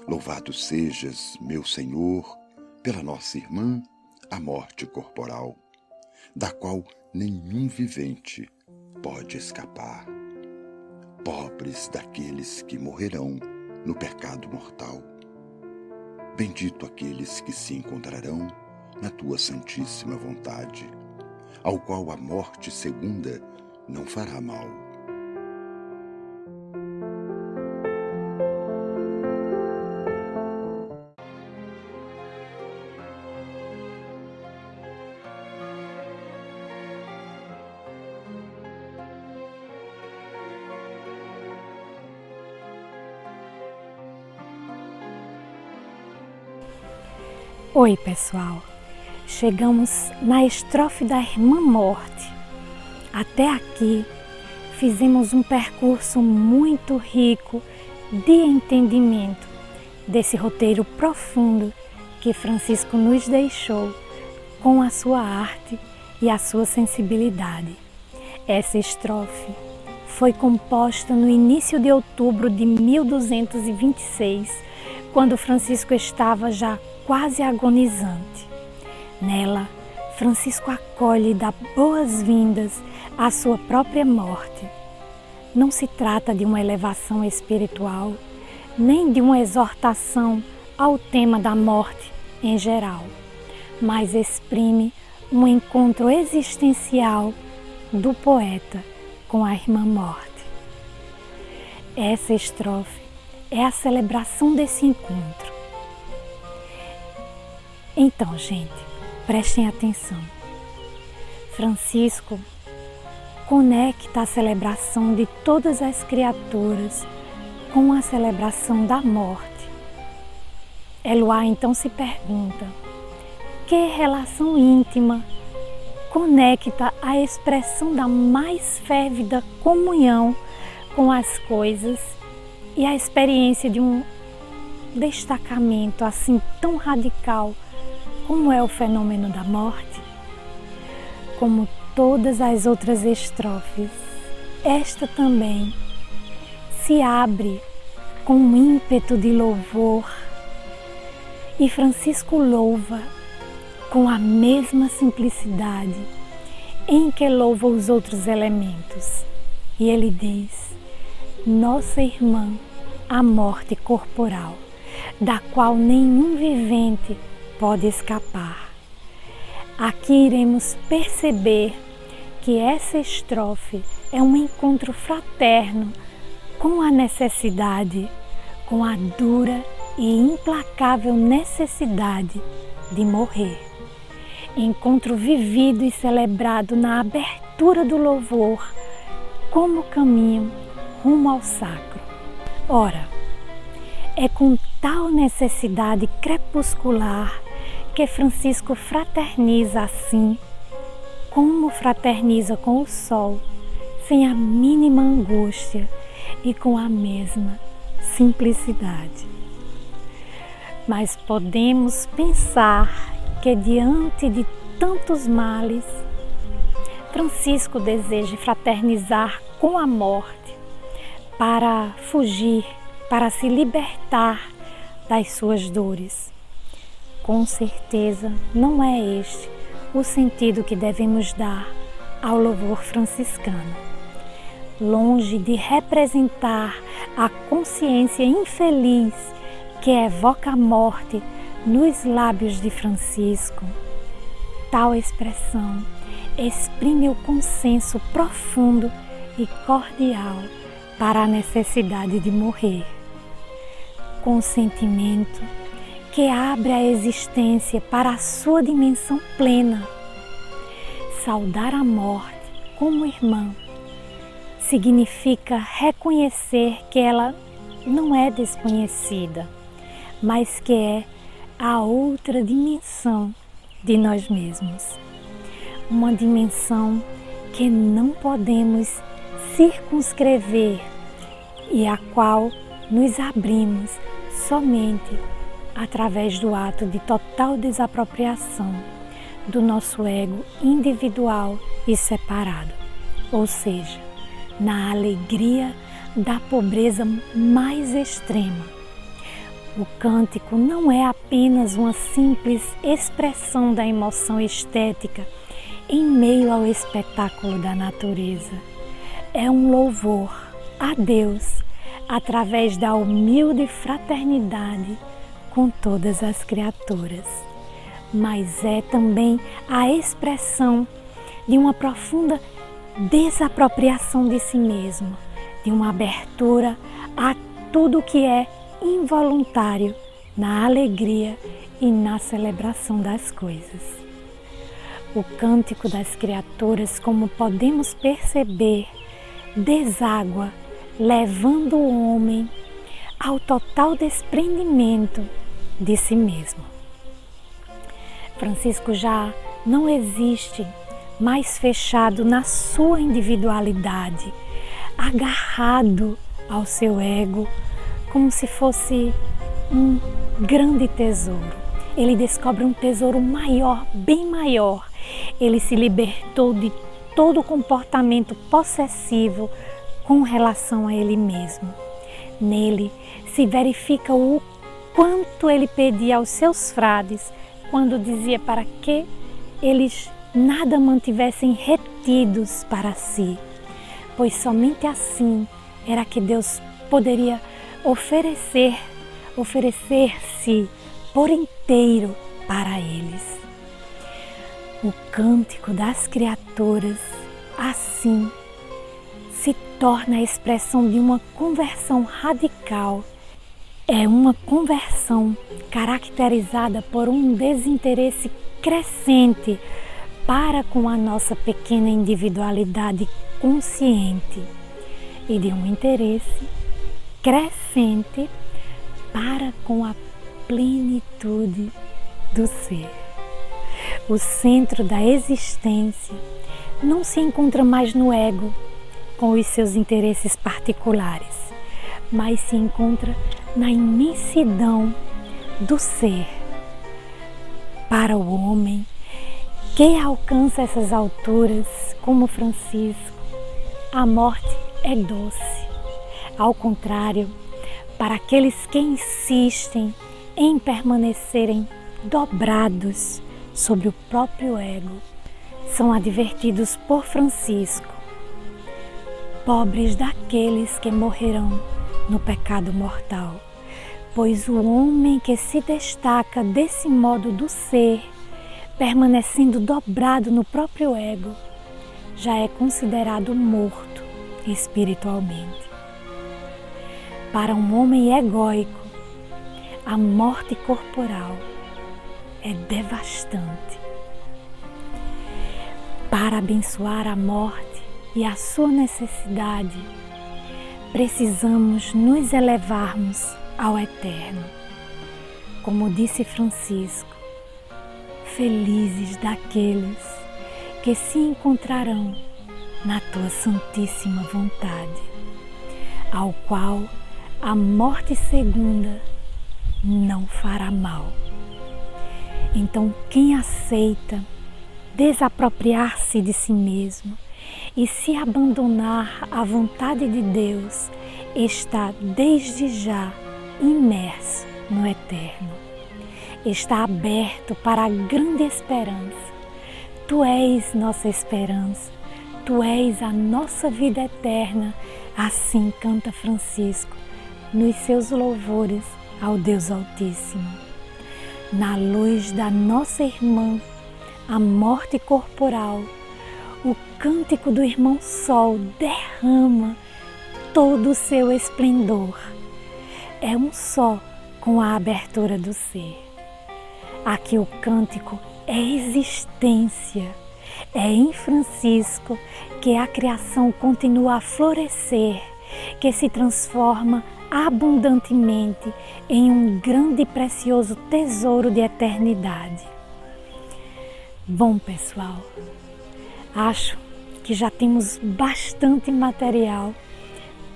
Louvado sejas, meu Senhor, pela nossa irmã, a morte corporal, da qual nenhum vivente pode escapar. Pobres daqueles que morrerão no pecado mortal. Bendito aqueles que se encontrarão na tua santíssima vontade, ao qual a morte segunda não fará mal. Oi, pessoal! Chegamos na estrofe da Irmã Morte. Até aqui fizemos um percurso muito rico de entendimento desse roteiro profundo que Francisco nos deixou com a sua arte e a sua sensibilidade. Essa estrofe foi composta no início de outubro de 1226, quando Francisco estava já quase agonizante. Nela, Francisco acolhe e dá boas-vindas à sua própria morte. Não se trata de uma elevação espiritual, nem de uma exortação ao tema da morte em geral, mas exprime um encontro existencial do poeta com a Irmã Morte. Essa estrofe é a celebração desse encontro. Então, gente, prestem atenção. Francisco conecta a celebração de todas as criaturas com a celebração da morte. Eloá então se pergunta: que relação íntima conecta a expressão da mais férvida comunhão com as coisas e a experiência de um destacamento assim tão radical como é o fenômeno da morte? Como todas as outras estrofes, esta também se abre com um ímpeto de louvor, e Francisco louva com a mesma simplicidade em que louva os outros elementos. E ele diz: nossa irmã, a morte corporal, da qual nenhum vivente pode escapar. Aqui iremos perceber que essa estrofe é um encontro fraterno com a necessidade, com a dura e implacável necessidade de morrer. Encontro vivido e celebrado na abertura do louvor como caminho rumo ao sacro. Ora, é com tal necessidade crepuscular que Francisco fraterniza assim, como fraterniza com o sol, sem a mínima angústia e com a mesma simplicidade. Mas podemos pensar que diante de tantos males, Francisco deseja fraternizar com a morte para fugir, para se libertar das suas dores. Com certeza não é este o sentido que devemos dar ao louvor franciscano. Longe de representar a consciência infeliz que evoca a morte nos lábios de Francisco, tal expressão exprime o consenso profundo e cordial para a necessidade de morrer. Consentimento que abre a existência para a sua dimensão plena. Saudar a morte como irmã significa reconhecer que ela não é desconhecida, mas que é a outra dimensão de nós mesmos. Uma dimensão que não podemos circunscrever e a qual nos abrimos somente através do ato de total desapropriação do nosso ego individual e separado, ou seja, na alegria da pobreza mais extrema. O cântico não é apenas uma simples expressão da emoção estética em meio ao espetáculo da natureza. É um louvor a Deus através da humilde fraternidade com todas as criaturas. Mas é também a expressão de uma profunda desapropriação de si mesmo, de uma abertura a tudo que é involuntário na alegria e na celebração das coisas. O cântico das criaturas, como podemos perceber, deságua, levando o homem ao total desprendimento de si mesmo. Francisco já não existe mais fechado na sua individualidade, agarrado ao seu ego, como se fosse um grande tesouro. Ele descobre um tesouro maior, bem maior. Ele se libertou de todo comportamento possessivo com relação a ele mesmo. Nele se verifica o quanto ele pedia aos seus frades quando dizia para que eles nada mantivessem retidos para si, pois somente assim era que Deus poderia oferecer-se por inteiro para eles. O cântico das criaturas, assim, se torna a expressão de uma conversão radical. É uma conversão caracterizada por um desinteresse crescente para com a nossa pequena individualidade consciente e de um interesse crescente para com a plenitude do ser. O centro da existência não se encontra mais no ego com os seus interesses particulares, mas se encontra na imensidão do ser. Para o homem que alcança essas alturas, como Francisco, a morte é doce. Ao contrário, para aqueles que insistem em permanecerem dobrados sobre o próprio ego, são advertidos por Francisco, pobres daqueles que morrerão no pecado mortal, pois o homem que se destaca desse modo do ser, permanecendo dobrado no próprio ego, já é considerado morto espiritualmente. Para um homem egóico, a morte corporal é devastante. Para abençoar a morte e a sua necessidade, precisamos nos elevarmos ao eterno. Como disse Francisco, felizes daqueles que se encontrarão na tua santíssima vontade, ao qual a morte segunda não fará mal. Então, quem aceita desapropriar-se de si mesmo e se abandonar à vontade de Deus, está desde já imerso no eterno. Está aberto para a grande esperança. Tu és nossa esperança, Tu és a nossa vida eterna, assim canta Francisco nos seus louvores ao Deus Altíssimo. Na luz da nossa irmã, a morte corporal, o cântico do irmão Sol derrama todo o seu esplendor. É um só com a abertura do ser. Aqui o cântico é existência. É em Francisco que a criação continua a florescer, que se transforma abundantemente em um grande e precioso tesouro de eternidade. Bom, pessoal, acho que já temos bastante material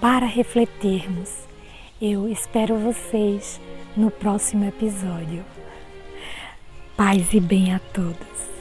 para refletirmos. Eu espero vocês no próximo episódio. Paz e bem a todos.